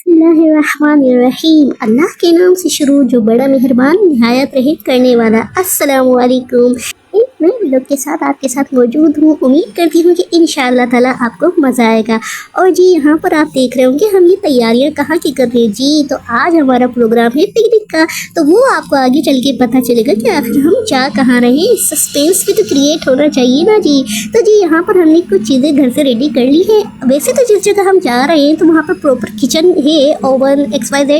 बिस्मिल्लाहिर्रहमानिर्रहीम। अल्लाह के नाम से शुरू जो बड़ा मेहरबान निहायत रहम करने वाला। अस्सलामु अलैकुम। एक नए व्लॉग के साथ आपके साथ मौजूद हूँ। उम्मीद करती हूँ कि इंशाअल्लाह ताला आपको मज़ा आएगा। और जी यहाँ पर आप देख रहे होंगे हम ये तैयारियाँ कहाँ की कर रहे हैं जी। तो आज हमारा प्रोग्राम है पिकनिक का, तो वो आपको आगे चल के पता चलेगा कि आखिर हम जा कहाँ रहे हैं। सस्पेंस भी तो क्रिएट होना चाहिए ना जी। तो जी यहाँ पर हमने कुछ चीज़ें घर से रेडी कर ली है। वैसे तो जिस जगह हम जा रहे हैं तो वहाँ पर प्रॉपर किचन है, ओवन XYZ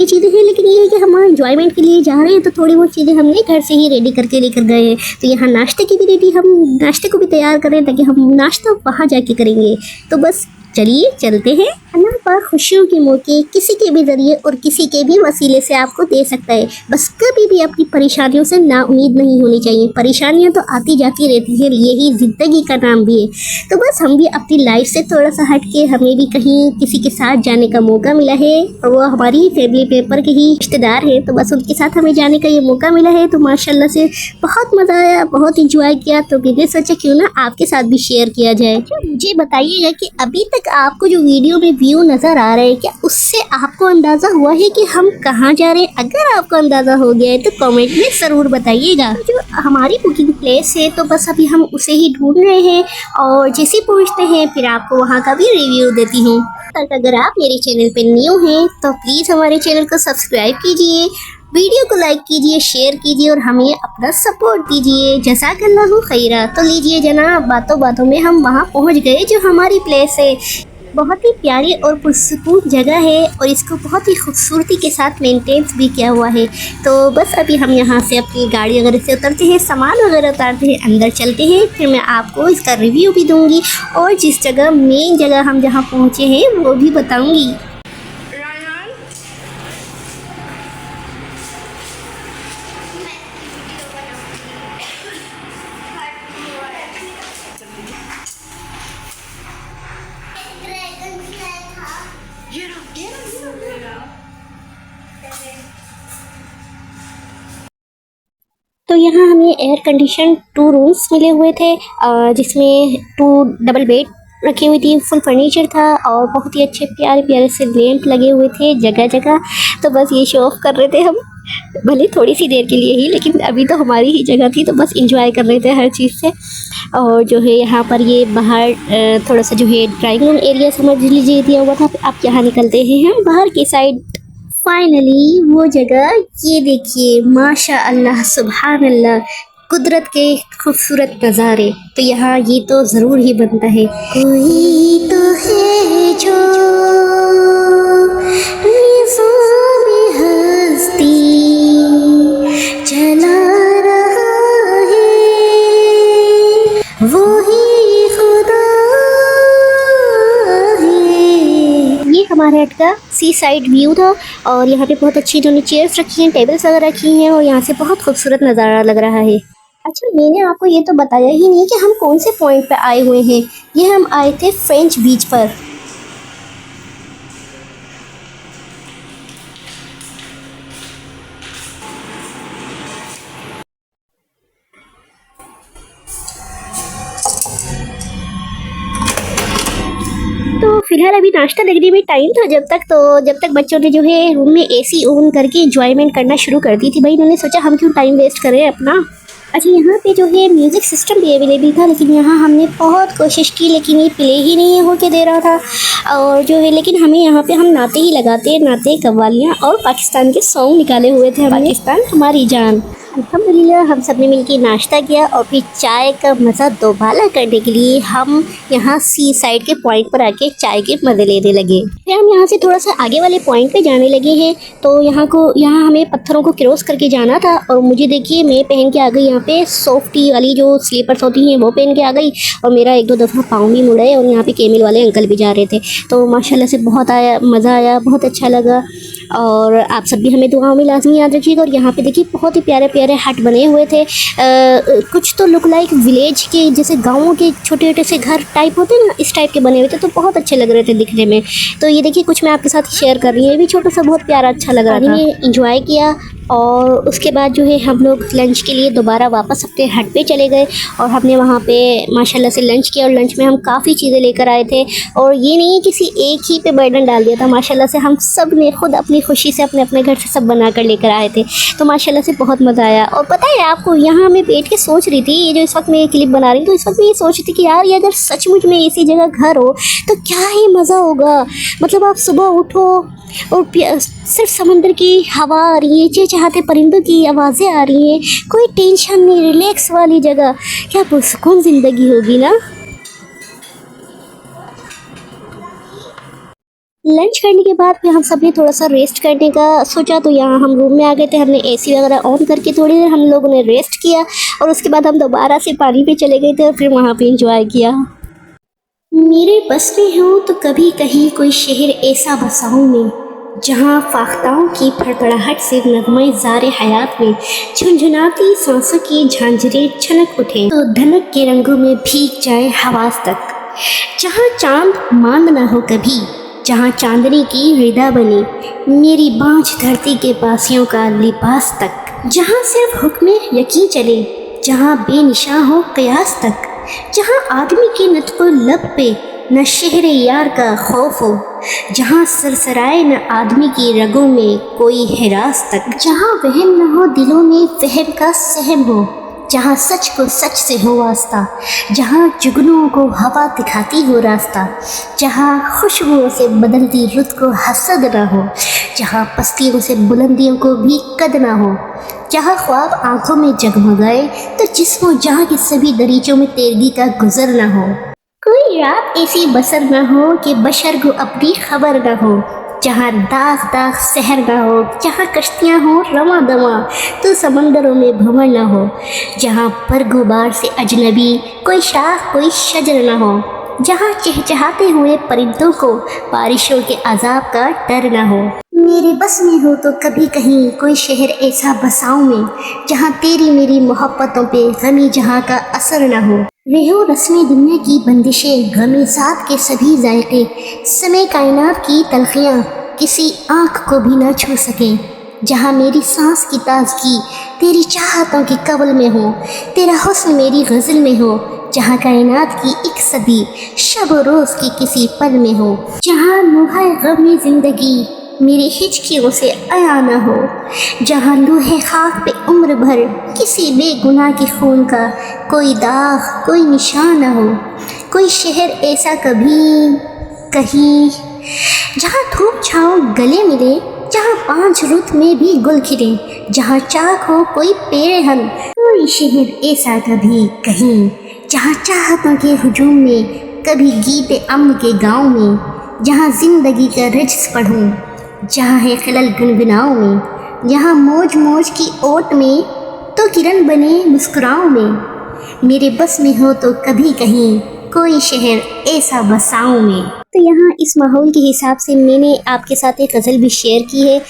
ये चीज़ें हैं, लेकिन ये है कि हम इंजॉयमेंट के लिए जा रहे हैं तो थोड़ी बहुत चीज़ें हमने घर से ही रेडी करके लेकर गए हैं। तो यहाँ नाश्ते की भी रेडी, हम नाश्ते को भी तैयार कर रहे हैं ताकि हम नाश्ता वहाँ जाके करेंगे। तो बस चलिए चलते हैं। अल्लाह पाक खुशियों के मौके किसी के भी ज़रिए और किसी के भी वसीले से आपको दे सकता है। बस कभी भी अपनी परेशानियों से ना उम्मीद नहीं होनी चाहिए। परेशानियां तो आती जाती रहती हैं, यही ज़िंदगी का नाम भी है। तो बस हम भी अपनी लाइफ से थोड़ा सा हट के हमें भी कहीं किसी के साथ जाने का मौका मिला है, और वो हमारी फैमिली पेपर के ही रिश्तेदार है। तो बस उनके साथ हमें जाने का ये मौका मिला है, तो माशाल्लाह से बहुत मज़ा आया, बहुत इंजॉय किया। तो मैंने सोचा क्यों ना आपके साथ भी शेयर किया जाए। मुझे बताइएगा कि अभी तक आपको जो वीडियो में व्यू नज़र आ रहे हैं, क्या उससे आपको अंदाज़ा हुआ है कि हम कहाँ जा रहे हैं? अगर आपको अंदाज़ा हो गया है तो कमेंट में ज़रूर बताइएगा। जो हमारी बुकिंग प्लेस है तो बस अभी हम उसे ही ढूंढ रहे हैं, और जैसे पहुँचते हैं फिर आपको वहाँ का भी रिव्यू देती हूँ। तक अगर आप मेरे चैनल पर न्यू हैं तो प्लीज़ हमारे चैनल को सब्सक्राइब कीजिए, वीडियो को लाइक कीजिए, शेयर कीजिए और हमें अपना सपोर्ट दीजिए। जज़ाकल्लाहु खैरा। तो लीजिए जनाब, बातों बातों में हम वहाँ पहुँच गए जो हमारी प्लेस है। बहुत ही प्यारी और पुरसकून जगह है, और इसको बहुत ही खूबसूरती के साथ मेंटेन भी किया हुआ है। तो बस अभी हम यहाँ से अपनी गाड़ी वगैरह से उतरते हैं, सामान वगैरह उतारते हैं, अंदर चलते हैं, फिर मैं आपको इसका रिव्यू भी दूँगी और जिस जगह मेन जगह हम जहाँ पहुँचे हैं वो भी बताऊँगी। तो यहाँ हमें एयर कंडीशन 2 रूम्स मिले हुए थे, जिसमें 2 डबल बेड रखी हुई थी, फुल फर्नीचर था और बहुत ही अच्छे प्यारे प्यारे से लैंप लगे हुए थे जगह जगह। तो बस ये शो ऑफ कर रहे थे हम, भले थोड़ी सी देर के लिए ही, लेकिन अभी तो हमारी ही जगह थी तो बस इंजॉय कर रहे थे हर चीज़ से। और जो है यहाँ पर ये बाहर थोड़ा सा जो है ड्राइंग रूम एरिया समझ लीजिए दिया हुआ था। आप यहाँ निकलते हैं हम बाहर की साइड। फाइनली वो जगह ये देखिए, माशा अल्लाह सुभान अल्लाह, कुदरत के खूबसूरत नज़ारे। तो यहाँ ये तो ज़रूर ही बनता है। कोई तो है जो निज़ाम हस्ती चला रहा है, वो ही खुदा है। ये हमारे हट का सी साइड व्यू था, और यहाँ पे बहुत अच्छी इन्होंने चेयर्स रखी हैं, टेबल्स वगैरह रखी हैं, और यहाँ से बहुत खूबसूरत नज़ारा लग रहा है। अच्छा, मैंने आपको ये तो बताया ही नहीं कि हम कौन से पॉइंट पे आए हुए हैं। ये हम आए थे फ्रेंच बीच पर। तो फिलहाल अभी नाश्ता लगने में टाइम था जब तक बच्चों ने जो है रूम में AC ऑन करके एंजॉयमेंट करना शुरू कर दी थी। भाई उन्होंने सोचा हम क्यों टाइम वेस्ट करें अपना। अच्छा, यहाँ पे जो है म्यूज़िक सिस्टम भी अवेलेबल था, लेकिन यहाँ हमने बहुत कोशिश की लेकिन ये प्ले ही नहीं होके दे रहा था। और जो है लेकिन हमें यहाँ पे हम नाते ही लगाते, नाते कव्वालियाँ और पाकिस्तान के सॉन्ग निकाले हुए थे। पाकिस्तान हमारी जान। अल्हम्दुलिल्लाह हम सब ने मिलकर नाश्ता किया, और फिर चाय का मज़ा दोबाला करने के लिए हम यहाँ सी साइड के पॉइंट पर आके चाय के मज़े लेने लगे। फिर हम यहाँ से थोड़ा सा आगे वाले पॉइंट पे जाने लगे हैं। तो यहाँ हमें पत्थरों को क्रॉस करके जाना था, और मुझे देखिए मैं पहन के आ गई यहाँ पे सॉफ्टी वाली जो स्लीपर्स होती हैं वो पहन के आ गई, और मेरा 1-2 दफ़ा पाँव भी मुड़े, और यहाँ पे कैमल वाले अंकल भी जा रहे थे। तो माशाल्लाह से बहुत मज़ा आया, बहुत अच्छा लगा। और आप सब भी हमें दुआओं में लाजमी याद रखिएगा। और यहाँ पे देखिए बहुत ही प्यारे प्यारे हट बने हुए थे, कुछ तो लुक लाइक विलेज के, जैसे गाँवों के छोटे छोटे से घर टाइप होते हैं ना, इस टाइप के बने हुए थे, तो बहुत अच्छे लग रहे थे दिखने में। तो ये देखिए कुछ मैं आपके साथ शेयर कर रही हूँ, ये भी छोटा सा बहुत प्यारा अच्छा लग रहा था। इंजॉय किया, और उसके बाद जो है हम लोग लंच के लिए दोबारा वापस अपने हट पे चले गए और हमने वहाँ पे माशाल्लाह से लंच किया। और लंच में हम काफ़ी चीज़ें लेकर आए थे और ये नहीं किसी एक ही पे बर्डन डाल दिया था। माशाल्लाह से हम सब ने खुद अपनी खुशी से अपने अपने घर से सब बना कर लेकर आए थे, तो माशाल्लाह से बहुत मज़ा आया। और पता है आपको, यहाँ मैं बैठ के सोच रही थी, ये जो इस वक्त मैं ये क्लिप बना रही हूँ, तो इस वक्त मैं ये सोच रही थी कि यार ये अगर सचमुच में ऐसी जगह घर हो तो क्या ही मज़ा होगा। मतलब आप सुबह उठो और सिर्फ समंदर की हवा आ रही है, चहचहाते परिंदों की आवाज़ें आ रही हैं, कोई टेंशन नहीं, रिलैक्स वाली जगह, क्या पुरसुकून ज़िंदगी होगी ना। लंच करने के बाद फिर हम सब ने थोड़ा सा रेस्ट करने का सोचा, तो यहाँ हम रूम में आ गए थे। हमने एसी वगैरह ऑन करके थोड़ी देर हम लोगों ने रेस्ट किया और उसके बाद हम दोबारा से पानी पे चले गए थे और फिर वहाँ पे एंजॉय किया। मेरे बस में हो तो कभी कहीं कोई शहर ऐसा बसाऊं मैं, जहाँ फाख्ताओं की फड़फड़ाहट से नगमे ज़ारे हयात में झुनझुनाती सांसों की झांझरें छनक उठे तो धनक के रंगों में भीग जाए हवास तक। जहाँ चांद मांद ना हो कभी, जहाँ चांदनी की रिदा बने मेरी बाँझ धरती के पासियों का लिबास तक। जहाँ सिर्फ हुक्म यकीन चले, जहाँ बेनिशा हो कयास तक। जहाँ आदमी के नत्को लब पे न शहर यार का खौफ हो, जहाँ सरसराए न आदमी की रगों में कोई हिरास तक। जहाँ वहम न हो दिलों में फहम का सहम हो, जहाँ सच को सच से हो वास्ता, जहाँ जुगनुओं को हवा दिखाती हो रास्ता। जहाँ खुशबुओं से बदलती रुत को हसद न हो, जहाँ पस्तियों से बुलंदियों को भी कद न हो। जहाँ ख्वाब आंखों में जगमगाए तो जिस्मों जहाँ के सभी दरीचों में तेरगी का गुजर न हो। कोई रात ऐसी बसर न हो कि बशर को अपनी खबर न हो, जहाँ दाग दाग सहर न हो, जहाँ कश्तियाँ हो रवा दवा तो समंदरों में भंवर न हो। जहाँ पर गुबार से अजनबी कोई शाख कोई शजर न हो, जहाँ चहचहाते हुए परिंदों को बारिशों के अजाब का डर न हो। मेरे बस में हो तो कभी कहीं कोई शहर ऐसा बसाऊं मैं, जहाँ तेरी मेरी मोहब्बतों पे गमी जहाँ का असर न हो। रेहो रस्में दुनिया की बंदिशें, गमे साथ के सभी जायके, समय कायनात की तलखियाँ किसी आँख को भी न छू सके। जहाँ मेरी सांस की ताजगी तेरी चाहतों की कवल में हो, तेरा हुस्न मेरी गज़ल में हो। जहाँ कायनात की एक सदी शब रोज़ की किसी पल में हो। जहाँ नुहाए ग़म ज़िंदगी मेरी हिचकियों से आया न हो, जहाँ लूहे खाक पे उम्र भर किसी बेगुनाह के खून का कोई दाग कोई निशान न हो। कोई शहर ऐसा कभी कहीं, जहाँ धूप छाँव गले मिले, जहाँ पाँच रुत में भी गुल खिले, जहाँ चाक हो कोई पेरहन। कोई शहर ऐसा कभी कहीं, जहाँ चाहतों के हुजूम में कभी गीते अम्न के गाँव में, जहाँ ज़िंदगी का रिज्स पढ़ूं, जहाँ है खलल गुनगुनाओं में, जहाँ मौज मौज की ओट में तो किरण बने मुस्कुराओं में। मेरे बस में हो तो कभी कहीं कोई शहर ऐसा बसाऊं मैं। तो यहाँ इस माहौल के हिसाब से मैंने आपके साथ एक गज़ल भी शेयर की है।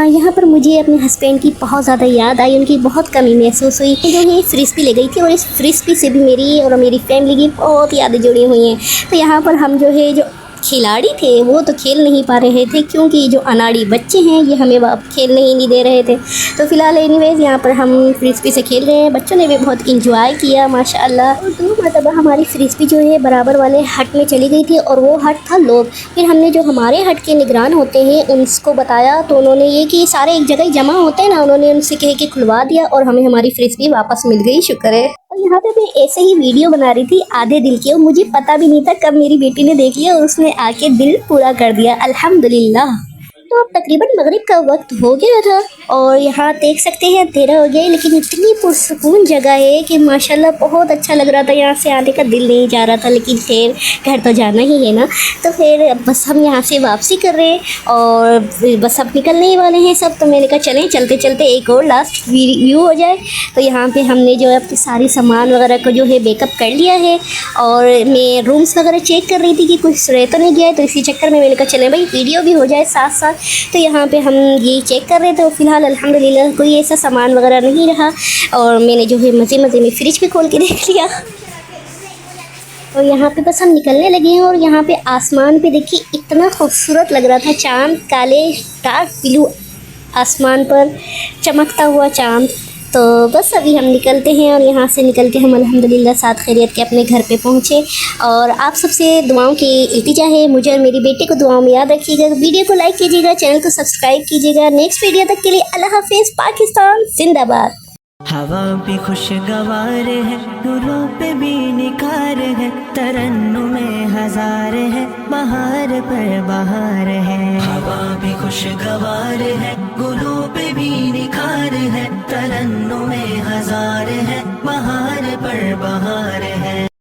यहाँ पर मुझे अपने हस्बैंड की बहुत ज़्यादा याद आई, उनकी बहुत कमी महसूस हुई। जो है फ्रिस्बी ले गई थी और इस फ्रिस्बी से भी मेरी और मेरी फैमिली की बहुत यादें जुड़ी हुई हैं। तो यहाँ पर हम जो है जो खिलाड़ी थे वो तो खेल नहीं पा रहे थे, क्योंकि जो अनाड़ी बच्चे हैं ये हमें खेलने ही नहीं दे रहे थे। तो फ़िलहाल एनीवेज़ यहाँ पर हम फ्रिस्बी से खेल रहे हैं। बच्चों ने भी बहुत इंजॉय किया माशाल्लाह। और 2 मरतबा हमारी फ्रिस्बी जो है बराबर वाले हट में चली गई थी और वो हट था लोग। फिर हमने जो हमारे हट के निगरान होते हैं उनको बताया, तो उन्होंने ये कि सारे एक जगह ही जमा होते हैं ना, उन्होंने उनसे कह के खुलवा दिया और हमें हमारी फ्रिस्बी वापस मिल गई, शुक्र है। और यहाँ पे मैं ऐसे ही वीडियो बना रही थी आधे दिल की, और मुझे पता भी नहीं था कब मेरी बेटी ने देख लिया और उसने आके दिल पूरा कर दिया, अल्हम्दुलिल्लाह। तो अब तकरीबन मगरिब का वक्त हो गया था और यहाँ देख सकते हैं 13 हो गए, लेकिन इतनी पुरसुकून जगह है कि माशाल्लाह बहुत अच्छा लग रहा था। यहाँ से आने का दिल नहीं जा रहा था, लेकिन खैर घर तो जाना ही है ना। तो फिर बस हम यहाँ से वापसी कर रहे हैं और बस अब निकलने ही वाले हैं सब। तो मैंने कहा चलें चलते चलते एक और लास्ट व्यू हो जाए। तो यहाँ पे हमने जो है अपने सारी सामान वगैरह को जो है बैकअप कर लिया है और मैं रूम्स वगैरह चेक कर रही थी कि कुछ रह तो नहीं गया है। तो इसी चक्कर में मैंने कहा चलें भाई वीडियो भी हो जाए साथ साथ। तो यहाँ पे हम ये चेक कर रहे थे। तो फ़िलहाल अल्हम्दुलिल्लाह कोई ऐसा सामान वगैरह नहीं रहा और मैंने जो है मज़े मज़े में फ्रिज भी खोल के देख लिया। और यहाँ पे बस हम निकलने लगे हैं और यहाँ पे आसमान पे देखिए इतना खूबसूरत लग रहा था, चाँद काले डार्क ब्लू आसमान पर। चमकता हुआ चांद। तो बस अभी हम निकलते हैं और यहाँ से निकल के हम अल्हम्दुलिल्लाह साथ खैरियत के अपने घर पे पहुँचे। और आप सबसे दुआओं की इल्तिजा है, मुझे और मेरी बेटे को दुआओं में याद रखिएगा। वीडियो को लाइक कीजिएगा, चैनल को सब्सक्राइब कीजिएगा। नेक्स्ट वीडियो तक के लिए अल्लाह हाफिज़। पाकिस्तान जिंदाबाद। हवा भी खुशगवार है, नूरों पे भी निखार है, तरन्नुमे हजार है, बहार पर बहार है। हवा भी खुशगवार है, गुलों पे भी निखार है, तरन्नुमे हजार है, बहार पर बहार